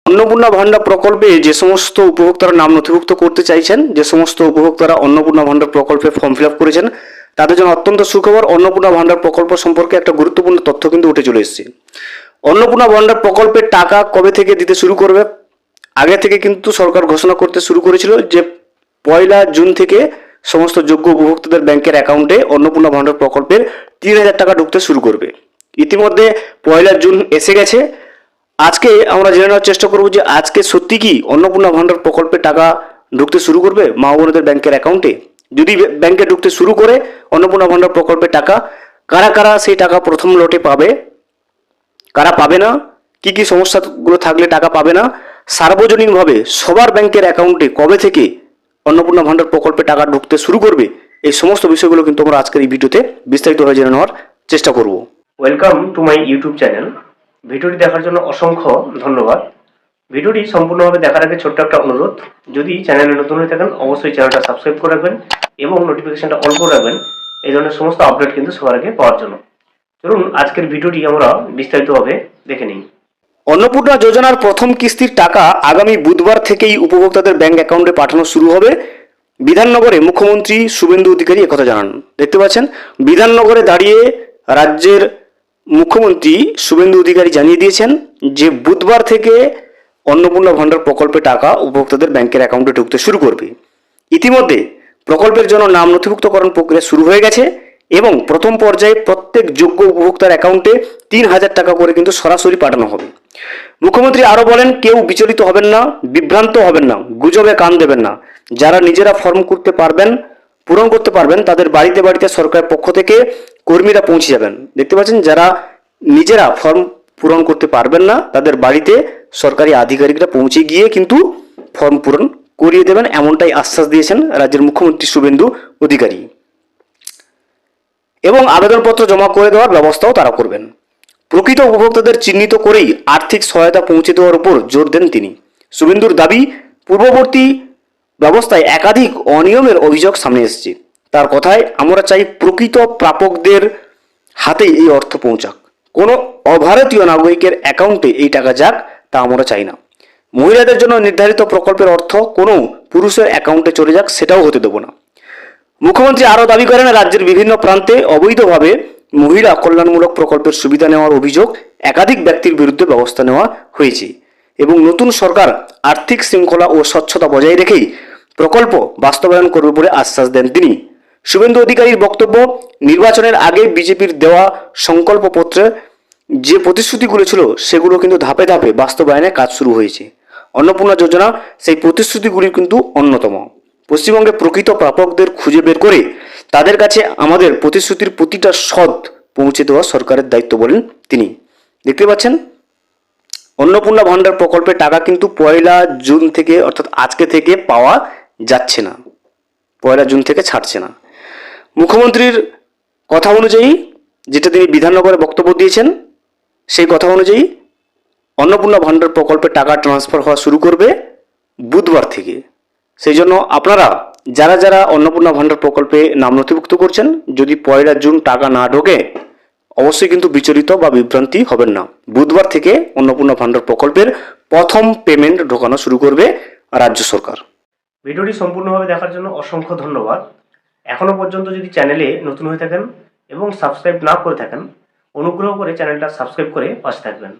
অন্নপূর্ণা ভান্ডার প্রকল্পে যে সমস্ত উপভোক্তারা নাম নথিভুক্ত করতে চাইছেন, যে সমস্ত উপভোক্তারা অন্নপূর্ণা ভান্ডার প্রকল্পে ফর্ম ফিল আপ করেছেন, তাদের জন্য অত্যন্ত সুখবর। অন্নপূর্ণা ভান্ডার প্রকল্প সম্পর্কে একটা গুরুত্বপূর্ণ তথ্য কিন্তু উঠে চলে এসেছে। অন্নপূর্ণা ভান্ডার প্রকল্পের টাকা কবে থেকে দিতে শুরু করবে? আগে থেকে কিন্তু সরকার ঘোষণা করতে শুরু করেছিল যে 1 জুন থেকে সমস্ত যোগ্য উপভোক্তাদের ব্যাংকের অ্যাকাউন্টে অন্নপূর্ণা ভান্ডার প্রকল্পের 3,000 টাকা ঢুকতে শুরু করবে। ইতিমধ্যে 1 জুন এসে গেছে। আজকে আমরা জেনে নেওয়ার চেষ্টা করব যে আজকে সত্যি কি অন্নপূর্ণা ভান্ডার প্রকল্পের টাকা ঢুকতে শুরু করবে মা বোনদের ব্যাংকের অ্যাকাউন্টে। যদি ব্যাংকে ঢুকতে শুরু করে অন্নপূর্ণা ভান্ডার প্রকল্পের টাকা, কারা কারা সেই টাকা প্রথম লটে পাবে, কারা পাবে না, কি কি সমস্যাগুলো থাকলে টাকা পাবে না, সার্বজনীনভাবে সবার ব্যাংকের অ্যাকাউন্টে কবে থেকে অন্নপূর্ণা ভান্ডার প্রকল্পে টাকা ঢুকতে শুরু করবে, এই সমস্ত বিষয়গুলো কিন্তু আমরা আজকের এই ভিডিওতে বিস্তারিতভাবে জেনে নেওয়ার চেষ্টা করব। Welcome to my YouTube channel. ভিডিওটি দেখার জন্য অসংখ্য ধন্যবাদ। ভিডিওটি সম্পূর্ণভাবে দেখার আগে ছোট্ট একটা অনুরোধ, যদি চ্যানেলে নতুন হয়ে থাকেন অবশ্যই চ্যানেলটা সাবস্ক্রাইব করে রাখবেন এবং নোটিফিকেশনটা অন করে রাখবেন এই ধরনের সমস্ত আপডেট কিন্তু সবার আগে পাওয়ার জন্য। চলুন আজকের ভিডিওটি আমরা বিস্তারিতভাবে দেখে নিই। অন্নপূর্ণা যোজনার প্রথম কিস্তির টাকা আগামী বুধবার থেকেই উপভোক্তাদের ব্যাংক অ্যাকাউন্টে পাঠানো শুরু হবে। বিধাননগরে মুখ্যমন্ত্রী শুভেন্দু অধিকারী একথা জানান। দেখতে পাচ্ছেন, বিধাননগরে দাঁড়িয়ে রাজ্যের মুখ্যমন্ত্রী শুভেন্দু অধিকারী জানিয়ে দিয়েছেন যে বুধবার থেকে অন্নপূর্ণা ভান্ডার প্রকল্পে টাকা উপভোক্তাদের ব্যাংকের অ্যাকাউন্টে ঢুকতে শুরু করবে। ইতিমধ্যে প্রকল্পের জন্য নাম নথিভুক্তকরণ প্রক্রিয়া শুরু হয়ে গেছে এবং প্রথম পর্যায়ে প্রত্যেক যোগ্য উপভোক্তার অ্যাকাউন্টে 3,000 টাকা করে কিন্তু সরাসরি পাঠানো হবে। মুখ্যমন্ত্রী আরও বলেন, কেউ বিচলিত হবেন না, বিভ্রান্ত হবেন না, গুজবে কান দেবেন না। যারা নিজেরা ফর্ম পূরণ করতে পারবেন তাদের বাড়িতে বাড়িতে সরকারের পক্ষ থেকে কর্মীরা পৌঁছে যাবেন। দেখতে পাচ্ছেন, যারা নিজেরা ফর্ম পূরণ করতে পারবেন না তাদের বাড়িতে সরকারি আধিকারিকরা পৌঁছে গিয়ে কিন্তু ফর্ম পূরণ করিয়ে দেবেন, এমনটাই আশ্বাস দিয়েছেন রাজ্যের মুখ্যমন্ত্রী শুভেন্দু অধিকারী। এবং আবেদনপত্র জমা করে দেওয়ার ব্যবস্থাও তারা করবেন। প্রকৃত উপভোক্তাদের চিহ্নিত করেই আর্থিক সহায়তা পৌঁছে দেওয়ার উপর জোর দেন তিনি। শুভেন্দুর দাবি, পূর্ববর্তী ব্যবস্থায় একাধিক অনিয়মের অভিযোগ সামনে এসেছে। তার কথায়, আমরা চাই প্রকৃত প্রাপকদের হাতে এই অর্থ পৌঁছাক, কোনো অভারতীয় নাগরিকের অ্যাকাউন্টে এই টাকা যাক তা আমরা চাই না। মহিলাদের জন্য নির্ধারিত প্রকল্পের অর্থ কোনো পুরুষের অ্যাকাউন্টে চলে যাক, সেটাও হতে দেব না। মুখ্যমন্ত্রী আরও দাবি করেন, রাজ্যের বিভিন্ন প্রান্তে অবৈধভাবে মহিলা কল্যাণমূলক প্রকল্পের সুবিধা নেওয়ার অভিযোগ একাধিক ব্যক্তির বিরুদ্ধে ব্যবস্থা নেওয়া হয়েছে এবং নতুন সরকার আর্থিক শৃঙ্খলা ও স্বচ্ছতা বজায় রেখেই প্রকল্প বাস্তবায়ন করবে বলে আশ্বাস দেন তিনি। শুভেন্দু অধিকারীর বক্তব্য, নির্বাচনের আগে বিজেপির দেওয়া সংকল্পপত্রে যে প্রতিশ্রুতিগুলো ছিল সেগুলো কিন্তু ধাপে ধাপে বাস্তবায়নে কাজ শুরু হয়েছে। অন্নপূর্ণা যোজনা সেই প্রতিশ্রুতিগুলির কিন্তু অন্যতম। পশ্চিমবঙ্গে প্রকৃত প্রাপকদের খুঁজে বের করে তাদের কাছে আমাদের প্রতিশ্রুতির প্রতিটা সদ পৌঁছে দেওয়া সরকারের দায়িত্ব বলেন তিনি। দেখতে পাচ্ছেন, অন্নপূর্ণা ভান্ডার প্রকল্পের টাকা কিন্তু 1 জুন থেকে, অর্থাৎ আজকে থেকে পাওয়া যাচ্ছে না, 1 জুন থেকে ছাড়ছে না। মুখ্যমন্ত্রীর কথা অনুযায়ী, যেটা তিনি বিধাননগরে বক্তব্য দিয়েছেন, সেই কথা অনুযায়ী অন্নপূর্ণা ভান্ডার প্রকল্পের টাকা ট্রান্সফার হওয়া শুরু করবে বুধবার থেকে। সেই জন্য আপনারা যারা যারা অন্নপূর্ণা ভান্ডার প্রকল্পে নাম নথিভুক্ত করছেন, যদি 1 জুন টাকা না ঢোকে অবশ্যই কিন্তু বিচলিত বা বিভ্রান্তি হবেন না। বুধবার থেকে অন্নপূর্ণা ভান্ডার প্রকল্পের প্রথম পেমেন্ট ঢোকানো শুরু করবে রাজ্য সরকার। ভিডিওটি সম্পূর্ণভাবে দেখার জন্য অসংখ্য ধন্যবাদ। এখনো পর্যন্ত যদি চ্যানেলে নতুন হয়ে থাকেন এবং সাবস্ক্রাইব না করে থাকেন, অনুগ্রহ করে চ্যানেলটা সাবস্ক্রাইব করে পাশে থাকবেন।